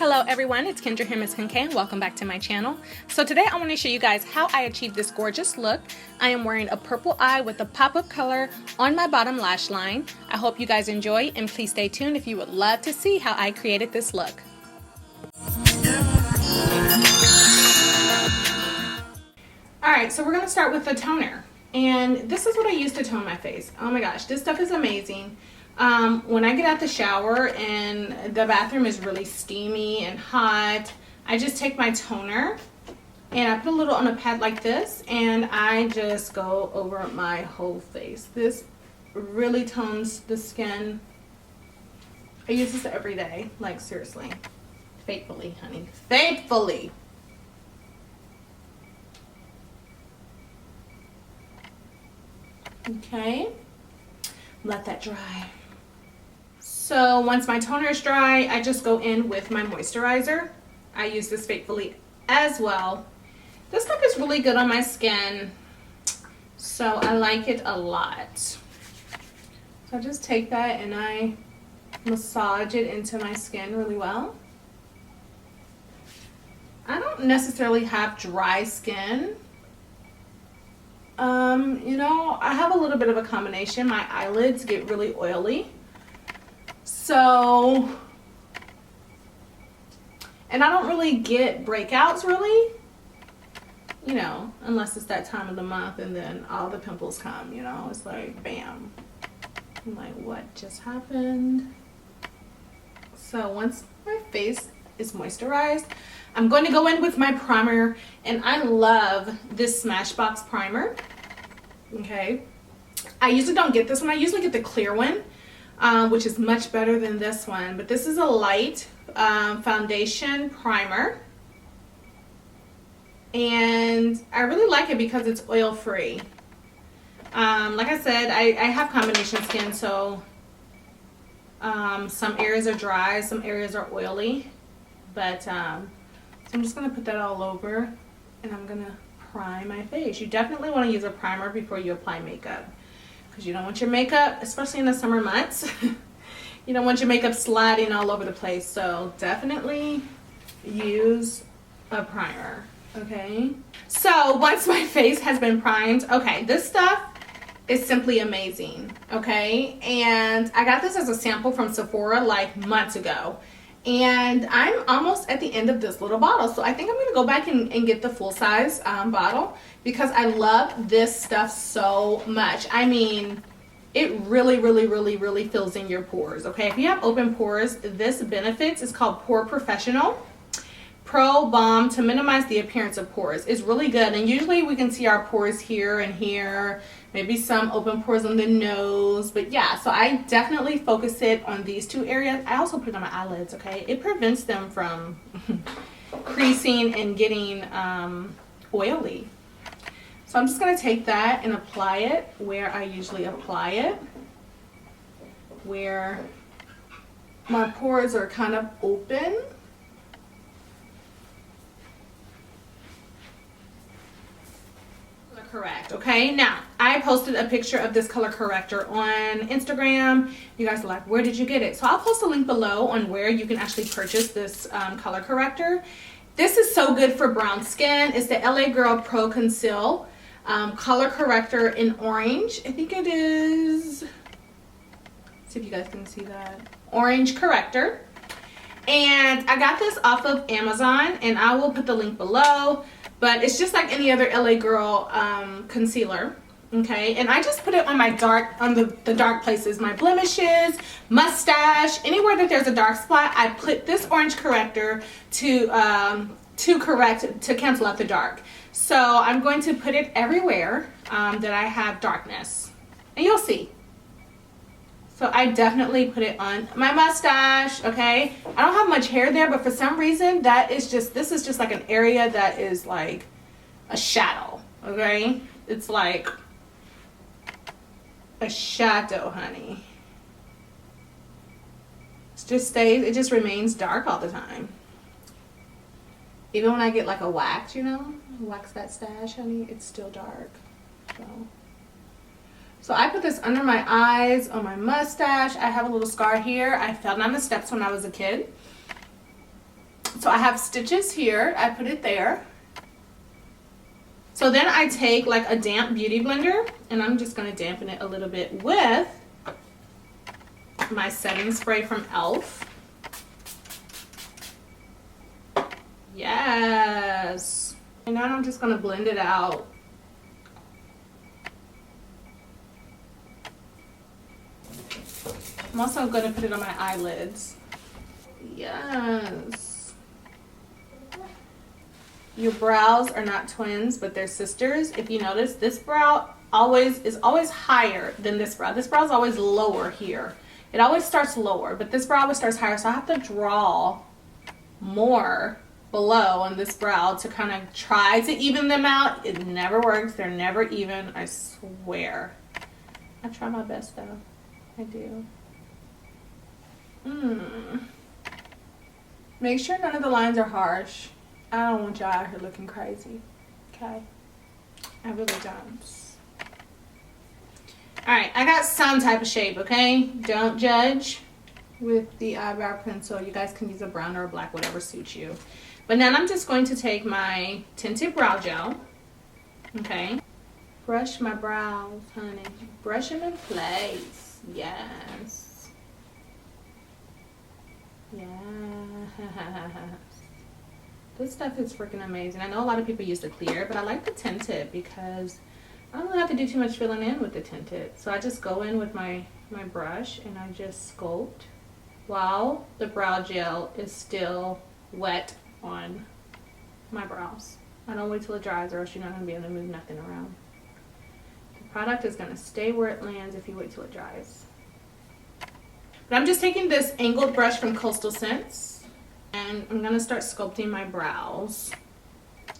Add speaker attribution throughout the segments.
Speaker 1: Hello everyone, it's Kendra here, MissKenK, and welcome back to my channel. So today I want to show you guys how I achieved this gorgeous look. I am wearing a purple eye with a pop-up color on my bottom lash line. I hope you guys enjoy, and please stay tuned if you would love to see how I created this look. Alright, so we're going to start with the toner. And this is what I use to tone my face. Oh my gosh, this stuff is amazing. When I get out the shower and the bathroom is really steamy and hot, I just take my toner and I put a little on a pad like this and I just go over my whole face. This really tones the skin. I use this every day, like seriously. Faithfully, honey. Faithfully. Okay. Let that dry. So once my toner is dry, I just go in with my moisturizer. I use this Faithfully as well. This stuff is really good on my skin, so I like it a lot. So I just take that and I massage it into my skin really well. I don't necessarily have dry skin. You know, I have a little bit of a combination. My eyelids get really oily. So, and I don't really get breakouts really, you know, unless it's that time of the month and then all the pimples come, you know, it's like bam. I'm like, what just happened? So once my face is moisturized, I'm going to go in with my primer, and I love this Smashbox primer. Okay, I usually don't get this one. I usually get the clear one, which is much better than this one. But this is a light foundation primer, and I really like it because it's oil free. Like I said, I have combination skin, so some areas are dry, some areas are oily, but so I'm just going to put that all over, and I'm going to prime my face. You definitely want to use a primer before you apply makeup, because you don't want your makeup, especially in the summer months, you don't want your makeup sliding all over the place. So definitely use a primer, okay? So once my face has been primed, okay, this stuff is simply amazing, okay? And I got this as a sample from Sephora like months ago. And I'm almost at the end of this little bottle. So I think I'm going to go back and get the full size bottle, because I love this stuff so much. I mean, it really, really, really, really fills in your pores. Okay, if you have open pores, this benefits. It's called Pore Professional Pro Balm to minimize the appearance of pores. It's really good. And usually we can see our pores here and here, maybe some open pores on the nose, but yeah, so I definitely focus it on these two areas. I also put it on my eyelids, okay? It prevents them from creasing and getting oily. So I'm just gonna take that and apply it where I usually apply it, where my pores are kind of open. Correct. Okay, now I posted a picture of this color corrector on Instagram. You guys are like, where did you get it? So I'll post a link below on where you can actually purchase this color corrector. This is so good for brown skin. It's the LA Girl Pro Conceal color corrector in orange. I think it is, let's see if you guys can see that, orange corrector. And I got this off of Amazon, and I will put the link below. But it's just like any other LA Girl concealer, okay? And I just put it on my dark, on the dark places, my blemishes, mustache, anywhere that there's a dark spot. I put this orange corrector to cancel out the dark. So I'm going to put it everywhere that I have darkness, and you'll see. So I definitely put it on my mustache, okay? I don't have much hair there, but for some reason, this is just like an area that is like a shadow, okay? It's like a shadow, honey. It just remains dark all the time. Even when I get like a wax, you know, wax that stash, honey, it's still dark, So I put this under my eyes, on my mustache. I have a little scar here. I fell down the steps when I was a kid. So I have stitches here. I put it there. So then I take like a damp beauty blender and I'm just going to dampen it a little bit with my setting spray from e.l.f. Yes. And now I'm just going to blend it out. I'm also going to put it on my eyelids. Yes. Your brows are not twins, but they're sisters. If you notice, this brow is always higher than this brow. This brow is always lower here. It always starts lower, but this brow always starts higher. So I have to draw more below on this brow to kind of try to even them out. It never works. They're never even, I swear. I try my best though. I do. Make sure none of the lines are harsh. I don't want y'all out here looking crazy. Okay? I really don't. Alright, I got some type of shape, okay? Don't judge with the eyebrow pencil. You guys can use a brown or a black, whatever suits you. But now I'm just going to take my tinted brow gel. Okay? Brush my brows, honey. Brush them in place. Yes. Yes. This stuff is freaking amazing. I know a lot of people use the clear, but I like the tinted because I don't really have to do too much filling in with the tinted. So I just go in with my brush and I just sculpt while the brow gel is still wet on my brows. I don't wait till it dries or else you're not going to be able to move nothing around. The product is going to stay where it lands if you wait till it dries. But I'm just taking this angled brush from Coastal Scents and I'm going to start sculpting my brows.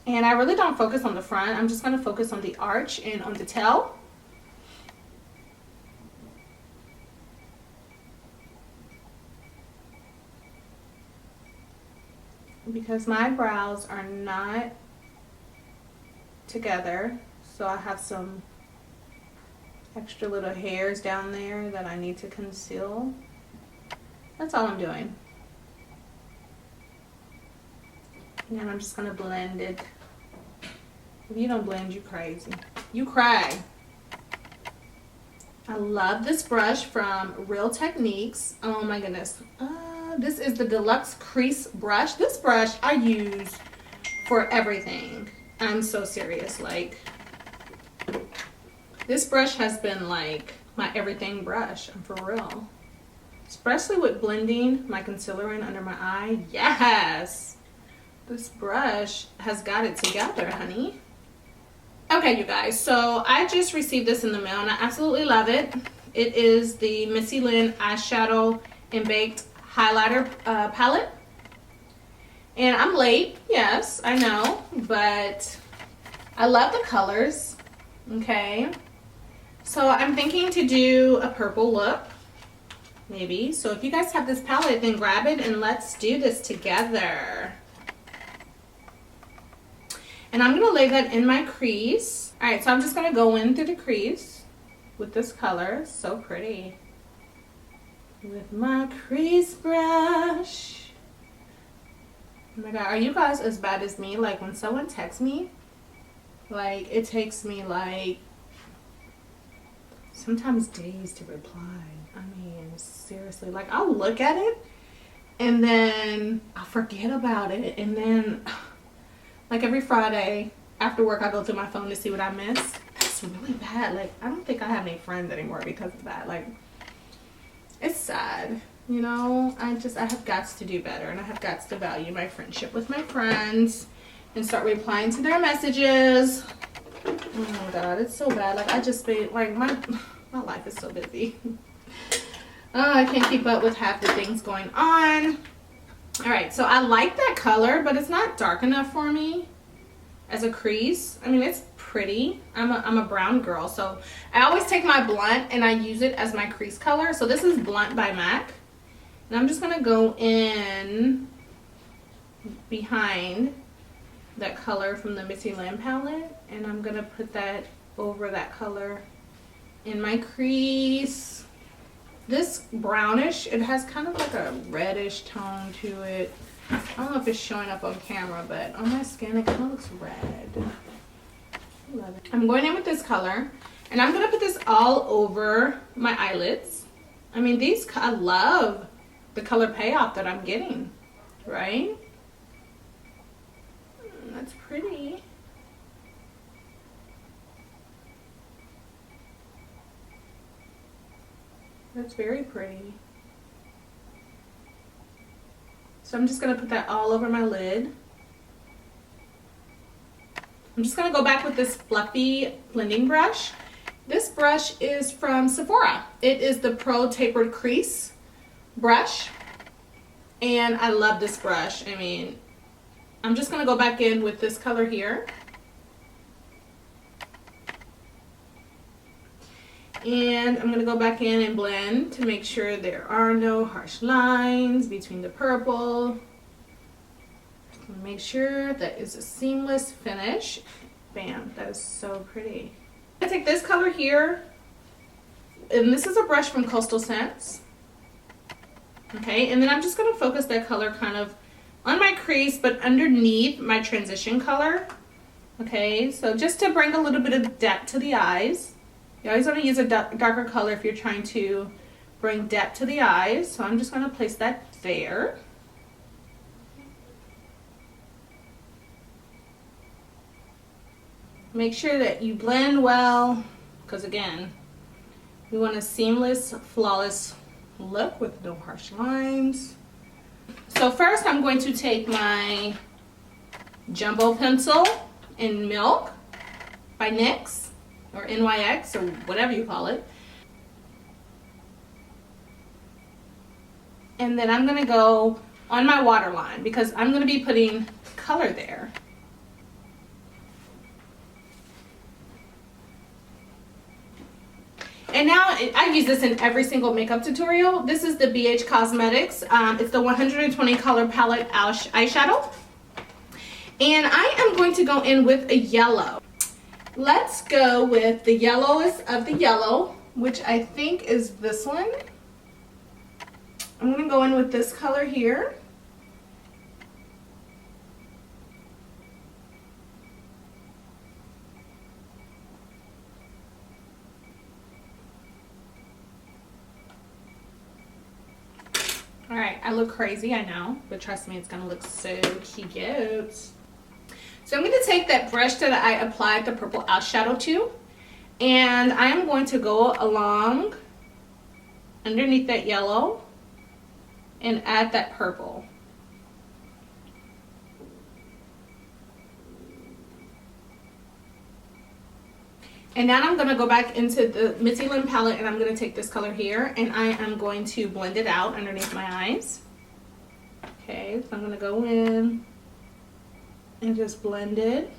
Speaker 1: And I really don't focus on the front. I'm just going to focus on the arch and on the tail. Because my brows are not together, so I have some extra little hairs down there that I need to conceal. That's all I'm doing. And I'm just gonna blend it. If you don't blend, you crazy. You cry. I love this brush from Real Techniques. Oh my goodness. This is the Deluxe Crease Brush. This brush I use for everything. I'm so serious. Like, this brush has been like my everything brush. I'm for real. Especially with blending my concealer in under my eye. Yes! This brush has got it together, honey. Okay, you guys. So I just received this in the mail and I absolutely love it. It is the MissKenK Eyeshadow and Baked Highlighter palette. And I'm late. Yes, I know. But I love the colors. Okay. So I'm thinking to do a purple look. Maybe. So if you guys have this palette, then grab it and let's do this together. And I'm going to lay that in my crease. Alright, so I'm just going to go in through the crease with this color. So pretty. With my crease brush. Oh my god, are you guys as bad as me? Like when someone texts me, like it takes me like sometimes days to reply. I mean, seriously, like I'll look at it and then I'll forget about it, and then like every Friday after work I go through my phone to see what I missed. That's really bad. Like I don't think I have any friends anymore because of that. Like it's sad, you know. I have got to do better, and I have got to value my friendship with my friends and start replying to their messages. Oh my god, it's so bad. Like I just be like my life is so busy. I can't keep up with half the things going on. All right, so I like that color, but it's not dark enough for me as a crease. I mean, it's pretty. I'm a brown girl, so I always take my blunt and I use it as my crease color. So this is Blunt by MAC, and I'm just gonna go in behind that color from the MissKenK palette, and I'm gonna put that over that color in my crease. This brownish, it has kind of like a reddish tone to it. I don't know if it's showing up on camera, but on my skin it kind of looks red. I love it. I'm going in with this color, and I'm gonna put this all over my eyelids. I mean, I love the color payoff that I'm getting, right? That's pretty. That's very pretty. So I'm just gonna put that all over my lid. I'm just gonna go back with this fluffy blending brush. This brush is from Sephora. It is the Pro Tapered Crease brush. And I love this brush. I mean, I'm just gonna go back in with this color here. And I'm gonna go back in and blend to make sure there are no harsh lines between the purple. Make sure that is a seamless finish. Bam, that is so pretty. I take this color here, and this is a brush from Coastal Scents. Okay, and then I'm just gonna focus that color kind of on my crease, but underneath my transition color. Okay, so just to bring a little bit of depth to the eyes. You always want to use a darker color if you're trying to bring depth to the eyes. So I'm just going to place that there. Make sure that you blend well, because again, we want a seamless, flawless look with no harsh lines. So first I'm going to take my Jumbo Pencil in Milk by NYX. Or NYX, or whatever you call it. And then I'm gonna go on my waterline because I'm gonna be putting color there. And now, I use this in every single makeup tutorial. This is the BH Cosmetics. It's the 120 color palette eyeshadow. And I am going to go in with a yellow. Let's go with the yellowest of the yellow, which I think is this one. I'm going to go in with this color here. All right, I look crazy, I know, but trust me, it's going to look so cute. So I'm going to take that brush that I applied the purple eyeshadow to, and I am going to go along underneath that yellow and add that purple. And now I'm going to go back into the Missy Lynn palette, and I'm going to take this color here, and I am going to blend it out underneath my eyes. Okay, so I'm going to go in and just blend it.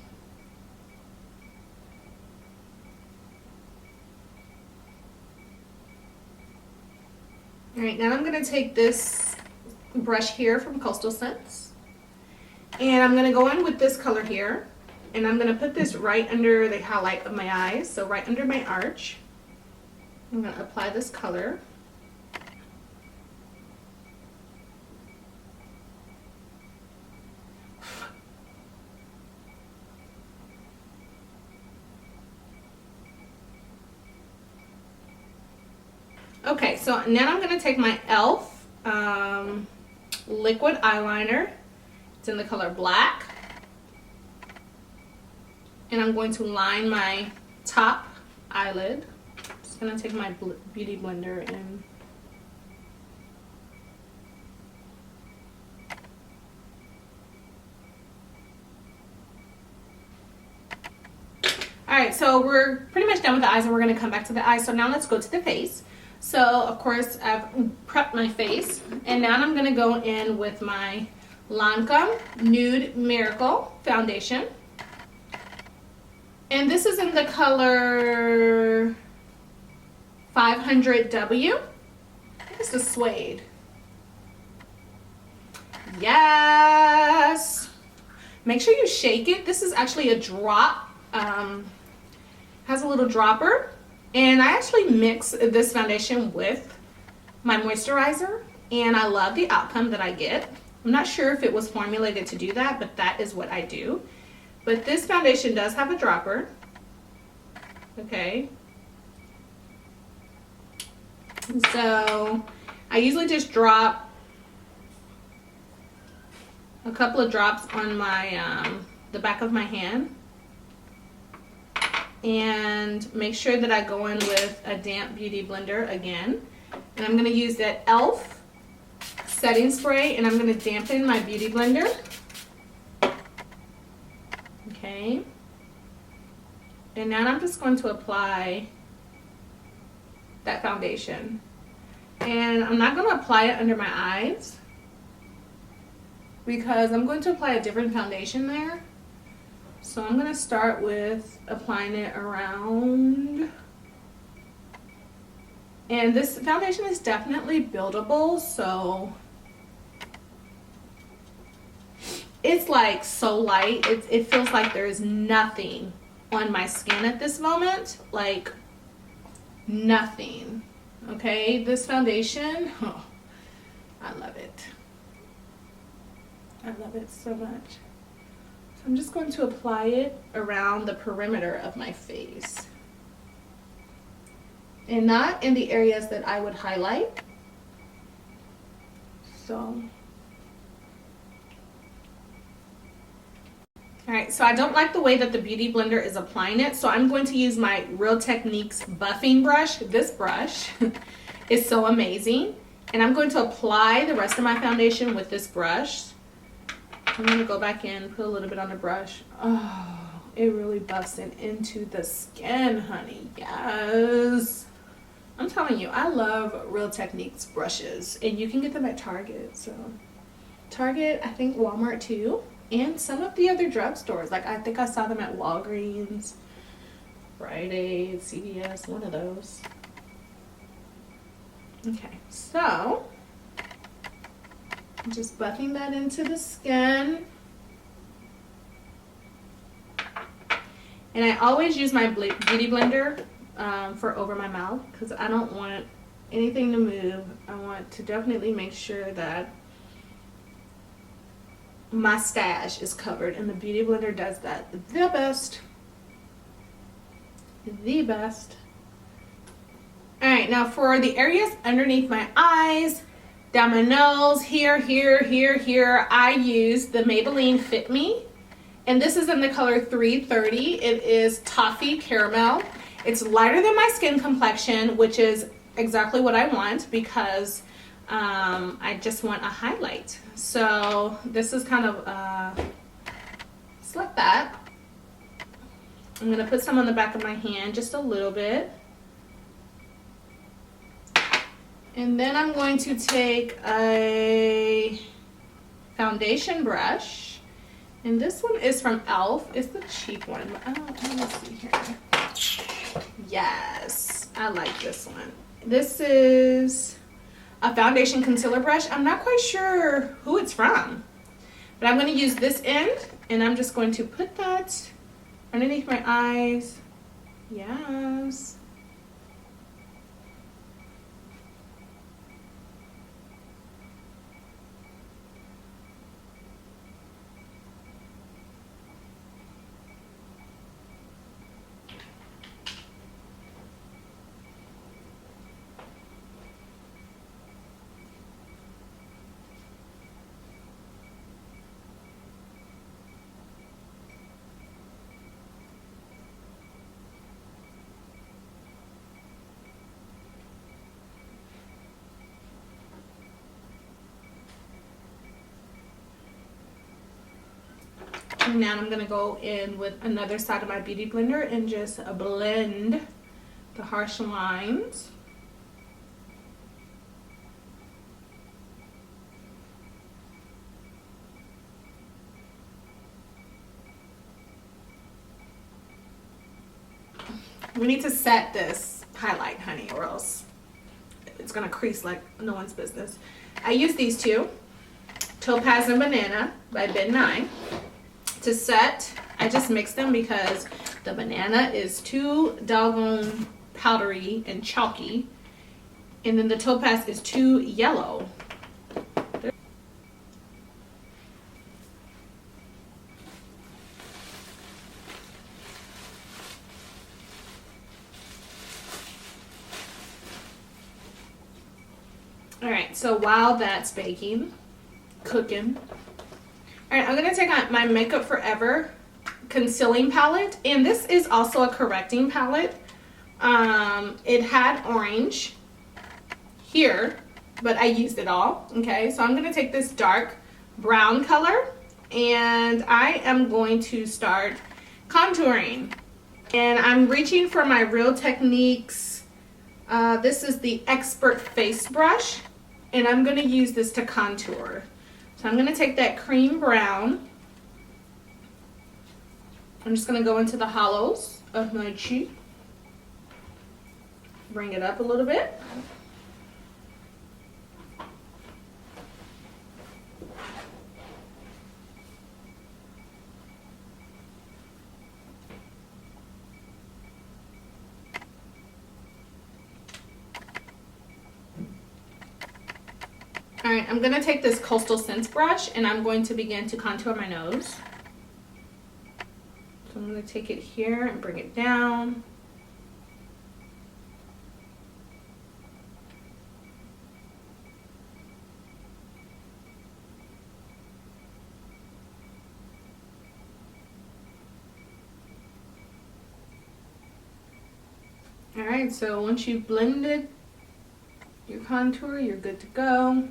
Speaker 1: All right, now I'm going to take this brush here from Coastal Scents, and I'm going to go in with this color here, and I'm going to put this right under the highlight of my eyes, so right under my arch. I'm going to apply this color. Okay, so now I'm going to take my e.l.f. liquid eyeliner. It's in the color black. And I'm going to line my top eyelid. I'm just going to take my beauty blender and alright, so we're pretty much done with the eyes, and we're going to come back to the eyes. So now let's go to the face. So of course I've prepped my face, and now I'm going to go in with my Lancome Nude Miracle foundation. And this is in the color 500W. I think it's the suede. Yes! Make sure you shake it. This is actually a drop. Has a little dropper. And I actually mix this foundation with my moisturizer. And I love the outcome that I get. I'm not sure if it was formulated to do that, but that is what I do. But this foundation does have a dropper. Okay. So I usually just drop a couple of drops on my the back of my hand, and make sure that I go in with a damp beauty blender again. And I'm going to use that e.l.f. setting spray, and I'm going to dampen my beauty blender. Okay. And now I'm just going to apply that foundation. And I'm not going to apply it under my eyes because I'm going to apply a different foundation there. So I'm going to start with applying it around. And this foundation is definitely buildable, so it's like so light. It feels like there is nothing on my skin at this moment, like nothing. Okay, this foundation, oh, I love it. I love it so much. So I'm just going to apply it around the perimeter of my face, and not in the areas that I would highlight. So, all right, so I don't like the way that the beauty blender is applying it, so I'm going to use my Real Techniques buffing brush. This brush is so amazing, and I'm going to apply the rest of my foundation with this brush. I'm going to go back in, put a little bit on the brush. Oh, it really buffs it into the skin, honey. Yes. I'm telling you, I love Real Techniques brushes, and you can get them at Target. So Target, I think Walmart too, and some of the other drugstores. Like I think I saw them at Walgreens, Friday, CVS, one of those. Okay, so I'm just buffing that into the skin. And I always use my beauty blender for over my mouth because I don't want anything to move. I want to definitely make sure that my stash is covered, and the beauty blender does that the best. The best. All right, now for the areas underneath my eyes, down my nose, here, I use the Maybelline Fit Me. And this is in the color 330. It is Toffee Caramel. It's lighter than my skin complexion, which is exactly what I want because I just want a highlight. So this is kind of just like that. I'm going to put some on the back of my hand, just a little bit. And then I'm going to take a foundation brush. And this one is from e.l.f. It's the cheap one. Let me see here. Yes, I like this one. This is a foundation concealer brush. I'm not quite sure who it's from, but I'm going to use this end, and I'm just going to put that underneath my eyes. Yes. And now I'm going to go in with another side of my beauty blender and just blend the harsh lines. We need to set this highlight, honey, or else it's going to crease like no one's business. I use these two, Topaz and Banana by Ben 9. To set, I just mix them because the banana is too doggone powdery and chalky, and then the topaz is too yellow. All right, so while that's baking, cooking. All right, I'm gonna take out my Makeup Forever concealing palette, and this is also a correcting palette. It had orange here, but I used it all. Okay, so I'm gonna take this dark brown color, and I am going to start contouring. And I'm reaching for my Real Techniques. This is the Expert Face Brush, and I'm gonna use this to contour. So I'm gonna take that cream brown. I'm just gonna go into the hollows of my cheek. Bring it up a little bit. All right, I'm gonna take this Coastal Scents brush and I'm going to begin to contour my nose. So I'm gonna take it here and bring it down. All right, so once you've blended your contour, you're good to go.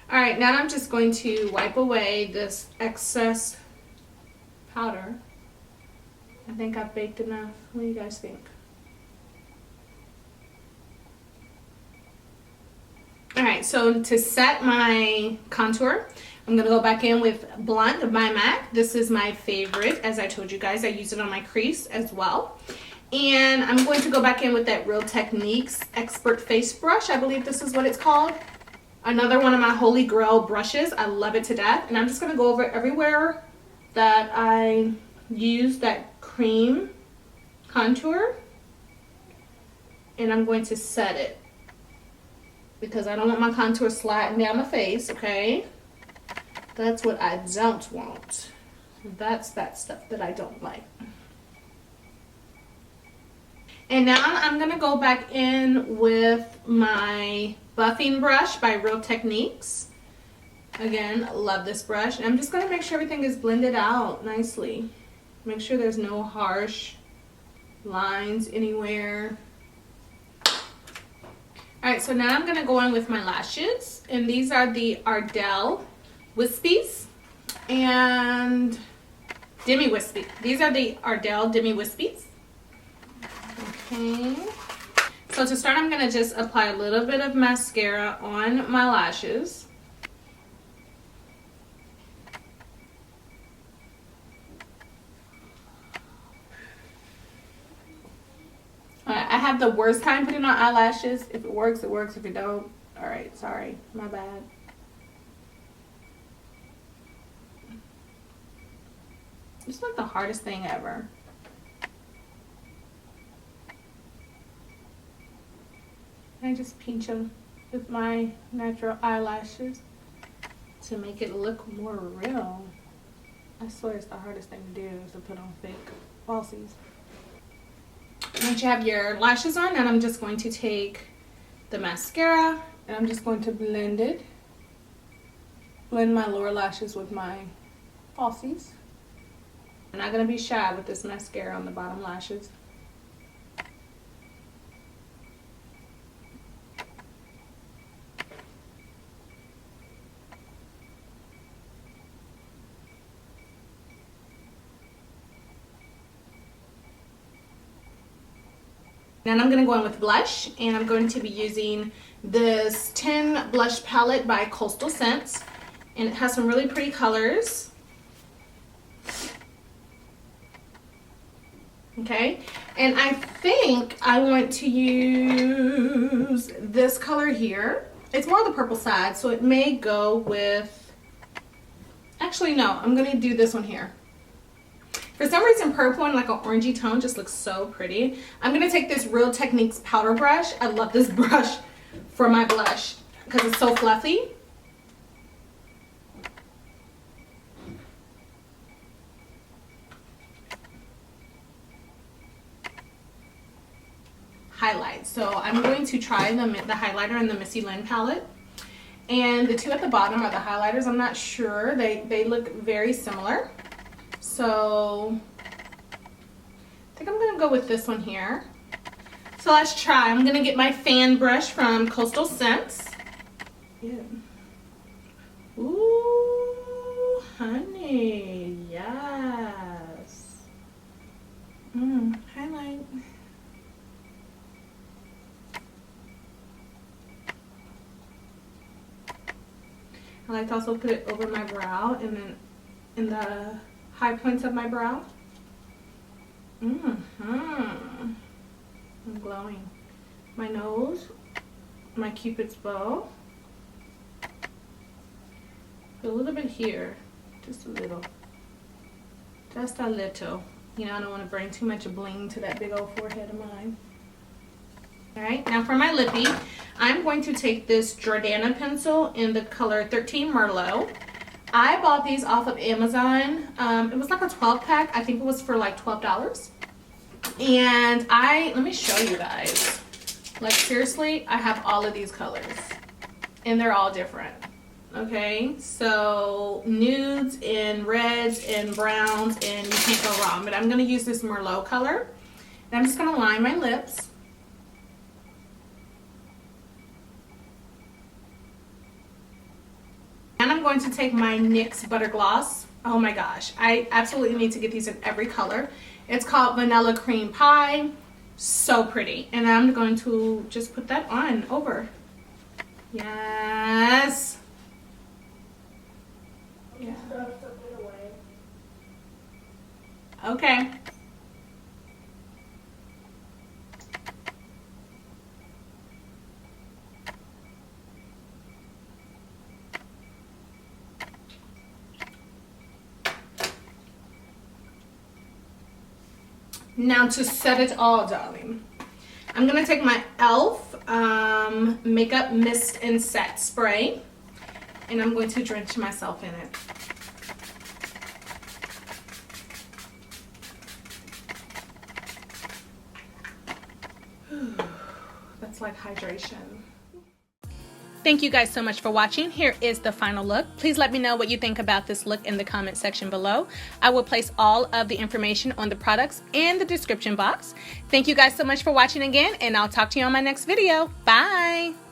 Speaker 1: All right, now I'm just going to wipe away this excess powder. I think I've baked enough. What do you guys think? All right, so to set my contour, I'm gonna go back in with Blunt by MAC. This is my favorite. As I told you guys, I use it on my crease as well. And I'm going to go back in with that Real Techniques Expert Face Brush. I believe this is what it's called. Another one of my holy grail brushes. I love it to death. And I'm just gonna go over everywhere that I use that cream contour. And I'm going to set it, because I don't want my contour sliding down my face, okay? That's what I don't want. That's that stuff that I don't like. And now I'm gonna go back in with my buffing brush by Real Techniques. Again, love this brush. And I'm just gonna make sure everything is blended out nicely. Make sure there's no harsh lines anywhere. All right, so now I'm gonna go in with my lashes. And these are the Ardell Wispies and Demi Wispy. These are the Ardell Demi Wispies. Okay. So to start, I'm gonna just apply a little bit of mascara on my lashes. I have the worst time putting on eyelashes. If it works, it works. If it don't, all right, sorry, my bad. It's like the hardest thing ever. I just pinch them with my natural eyelashes to make it look more real. I swear it's the hardest thing to do is to put on fake falsies. Once you have your lashes on, then I'm just going to take the mascara and I'm just going to blend it. Blend my lower lashes with my falsies. I'm not going to be shy with this mascara on the bottom lashes. Then I'm going to go in with blush, and I'm going to be using this 10 blush palette by Coastal Scents, and it has some really pretty colors. Okay, and I think I want to use this color here. It's more on the purple side, so it may go with, actually no, I'm going to do this one here. For some reason, purple and like an orangey tone just looks so pretty. I'm going to take this Real Techniques powder brush. I love this brush for my blush because it's so fluffy. highlight. So I'm going to try the highlighter in the Missy Lynn palette. And the two at the bottom are the highlighters. I'm not sure. They look very similar. So I think I'm going to go with this one here. So let's try. I'm going to get my fan brush from Coastal Scents. Yeah. Ooh, honey. Yes. Highlight. I like to also put it over my brow and then in the high points of my brow. I'm glowing. My nose, my Cupid's bow. A little bit here, just a little. Just a little. You know, I don't want to bring too much bling to that big old forehead of mine. Alright, now for my lippy, I'm going to take this Jordana pencil in the color 13 Merlot. I bought these off of Amazon. It was like a 12 pack. I think it was for like $12. And let me show you guys. Like seriously, I have all of these colors. And they're all different. Okay, so nudes and reds and browns, and you can't go wrong. But I'm going to use this Merlot color. And I'm just going to line my lips. And I'm going to take my NYX Butter Gloss. Oh my gosh, I absolutely need to get these in every color. It's called Vanilla Cream Pie. So pretty. And I'm going to just put that on over. Yes. Yeah. Okay. Now to set it all, darling, I'm going to take my e.l.f. Makeup Mist and Set Spray, and I'm going to drench myself in it. That's like hydration. Thank you guys so much for watching. Here is the final look. Please let me know what you think about this look in the comment section below. I will place all of the information on the products in the description box. Thank you guys so much for watching again, and I'll talk to you on my next video. Bye!